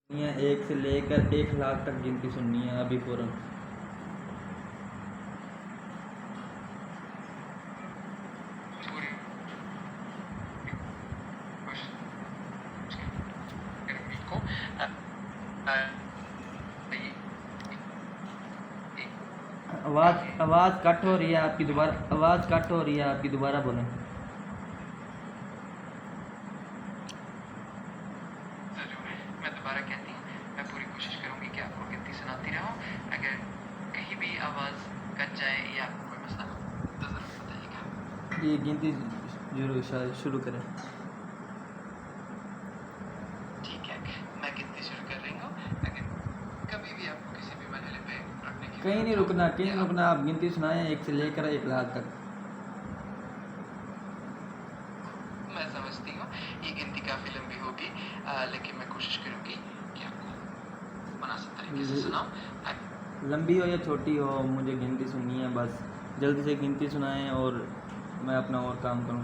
सुननी है, 1 से लेकर 1 लाख तक गिनती सुननी है अभी फ़ौरन। पूरी कोशिश को आवाज़ कट हो रही है आपकी, दोबारा आवाज़ कट हो रही है आपकी, दोबारा बोलें। मैं दोबारा कहती हूँ, मैं पूरी कोशिश करूँगी कि आपको गिनती सुनाती रहूँ। अगर कहीं भी आवाज़ कट जाए या आपको कोई मसला हो तो ज़रूर बताइएगा। ये गिनती शुरू करें। ठीक है, मैं गिनती शुरू कर रही हूँ। अगर कभी भी आपको किसी भी मरहले पे रुकने की कहीं नहीं रुकना, कहीं नहीं रुकना, आप गिनती सुनाएं 1 से लेकर 1 लाख तक। मैं समझती हूँ ये गिनती काफ़ी लंबी होगी, लेकिन मैं कोशिश करूँगी कि आपको मुनासिब तरीके से सुनाऊँ। लंबी हो या छोटी हो, मुझे गिनती सुननी है बस। जल्दी से गिनती सुनाएं और मैं अपना और काम करूँ।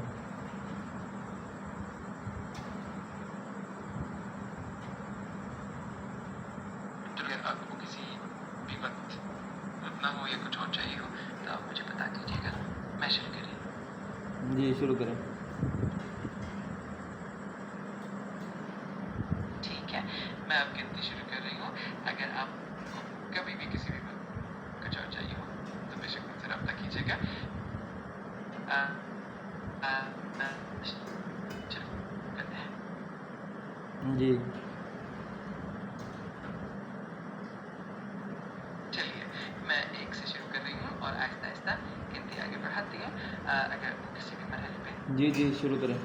अगर आपको किसी भी वक्त रुकना हो या कुछ और चाहिए हो तो आप मुझे बता दीजिएगा। मैं शुरू करें? जी शुरू करें। ठीक है, मैं अब गिनती शुरू कर रही हूँ। अगर आपको कभी भी किसी भी वक्त कुछ और चाहिए हो तो बेशक मुझसे रब्ता कीजिएगा। शुरू करते हैं। जी चलिए, मैं 1 से शुरू कर रही हूँ और आहिस्ता आहिस्ता गिनती आगे बढ़ाती हूँ। अगर किसी भी मरहले पे जी शुरू करें।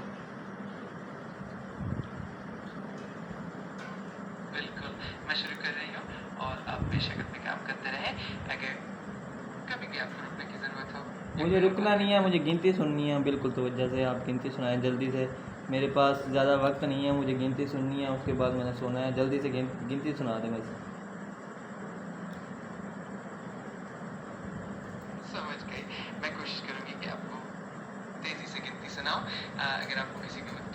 बिल्कुल, मैं शुरू कर रही हूँ और आप बेशक अपने काम करते रहें। अगर कभी भी आपको रुकने की ज़रूरत हो, मुझे रुकना नहीं है, मुझे गिनती सुननी है बिल्कुल तवज्जो से। आप गिनती सुनाएं जल्दी से, मेरे पास ज़्यादा वक्त नहीं है, मुझे गिनती सुननी है, उसके बाद मैंने सोना है। जल्दी से गिनती सुना दें बस। समझ गई। मैं कोशिश करूँगी कि आपको तेज़ी से गिनती सुनाऊँ। अगर आपको किसी भी वक्त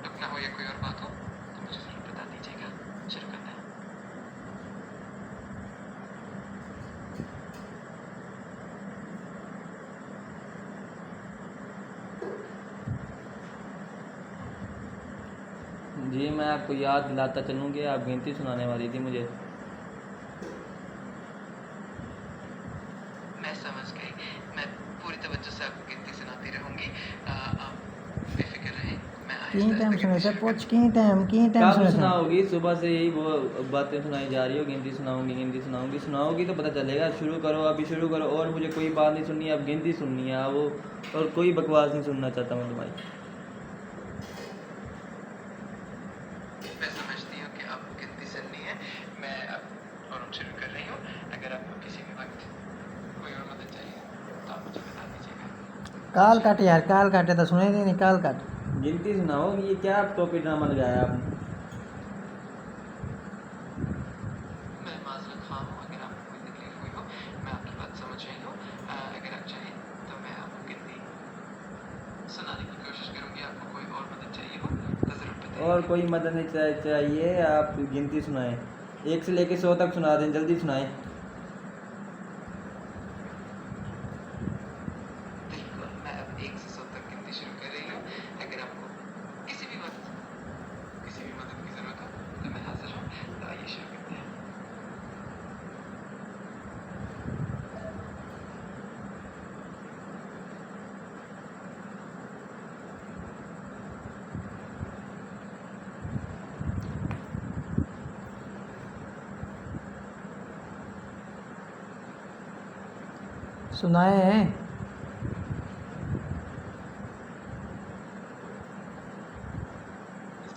रुकना हो या कोई और बात हो तो मुझे ज़रूर बता दीजिएगा। शुरू करते हैं। जी मैं आपको याद दिलाता चलूँ कि आप गिनती सुनाने वाली थी मुझे। मैं समझ गई। मैं पूरी तवज्जो से आपको गिनती सुनाती रहूँगी। आप बेफिक्र रहें। मैं की टाइम सुने से पूछ की टाइम कब सुने से सुनाओगी? सुबह से यही वो बातें सुनाई जा रही हो, गिनती सुनाऊंगी। सुनाओगी तो पता चलेगा। शुरू करो, अभी शुरू करो। और मुझे कोई बात नहीं सुननी है, अब गिनती सुननी है वो, और कोई बकवास नहीं सुनना चाहता मैं तुम्हारी। मैं समझती हूँ कि आपको गिनती सुननी है। मैं अब और शुरू कर रही हूँ। अगर आपको किसी भी वक्त कोई और मदद चाहिए तो आप मुझे बता दीजिएगा। काल काट यार, काल काटे तो सुने नहीं, काल काट। गिनती सुनाओ। ये क्या टॉपिक ड्रामा लगाया आपने? मैं माज़रत ख़्वाह हूँ अगर आपको कोई तकलीफ़ हुई हो। मैं आपकी बात समझ रही हूँ। अगर आप चाहें तो मैं आपको गिनती सुनाने की कोशिश करूँगी। आपको कोई और मदद चाहिए हो तो ज़रूर बताइए। और कोई मदद नहीं चाहिए, आप गिनती सुनाएं। 1 से लेकर 100 तक सुना दें, जल्दी सुनाएं। बिल्कुल, मैं अब 1 से 100 तक गिनती शुरू कर रही हूँ। अगर आपको किसी भी वक्त किसी भी मदद की ज़रूरत हो तो मैं हाज़िर हूँ। तो आइए शुरू करते हैं। सुनाए हैं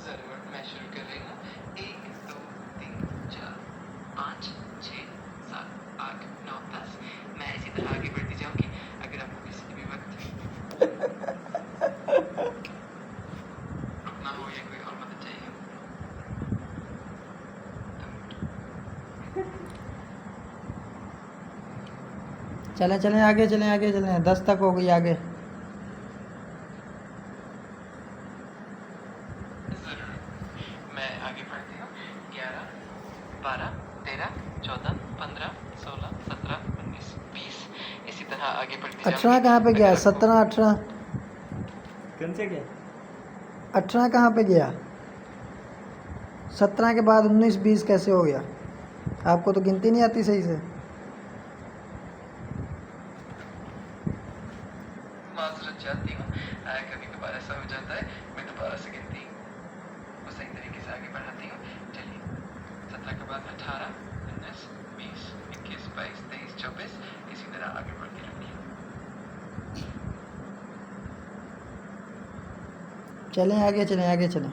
ज़रूर, मैं शुरू कर रही हूँ। 1 2 3 4 5 6 7 8 9 10। मैं इसी तरह आगे बढ़ती जाऊँगी। अगर आपको किसी भी वक्त रुकना हो या कोई और मदद चाहिए हो तो चले आगे चले 10 तक हो गई आगे। ज़रूर, मैं आगे बढ़ती हूँ। 11 12, 13, 14, 15, 16, 17, 19, 20 इसी तरह आगे बढ़ती 18 कहाँ पे गया? 17 18 कौन से क्या 18 कहाँ पे गया? 17 के बाद 19 20 कैसे हो गया? आपको तो गिनती नहीं आती सही से। माजरत चाहती हूँ, कभी कभार ऐसा हो जाता है, मैं दोबारा से गिनती को सही तरीके से आगे बढ़ाती हूँ। चलिए 17 के बाद 18, 19, 20, 21, 22, 23, 24 इसी तरह आगे बढ़ती रहती है। चलें आगे चलें आगे चलें।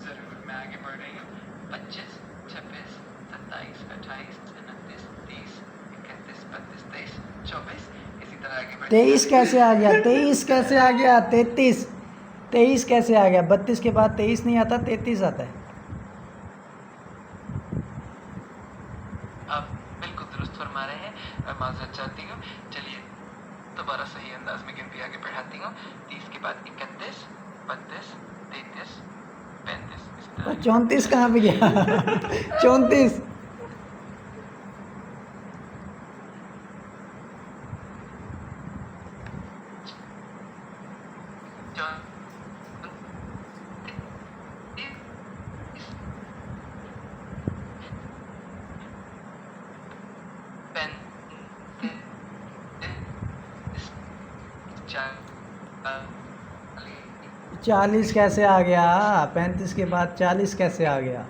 जरूर मैं आगे बढ़ रही हूँ। 25, 26, 27, 28, 29, 30, 31, 32, 23, 24 इसी तरह आगे बढ़ती 23 कैसे आ गया? 23 कैसे आ गया? 33 23 कैसे आ गया? 32 के बाद 23 नहीं आता, 33 आता है। आप बिल्कुल दुरुस्त फरमा रहे हैं, मैं माजरत चाहती हूँ। चलिए दोबारा सही अंदाज में गिनती आगे बढ़ाती हूँ। 30 के बाद 31, 32, 33, 35 इस तरह 34 कहाँ पे गया? 34 40 कैसे आ गया? 35 के बाद 40 कैसे आ गया?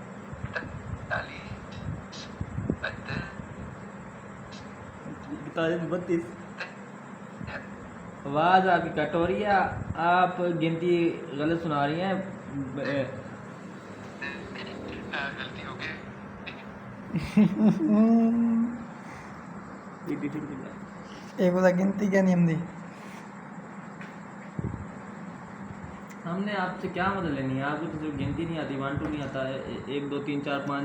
32 आवाज़ आपकी कट हो रही है, आप गिनती गलत सुना रही हैं। गलती हो गई। एक बता गिनती क्या नियम दी? हमने आपसे क्या मदद लेनी है? आपको तो सिर्फ गिनती नहीं आती, 1 2 नहीं आता है, 1 2 3 4 5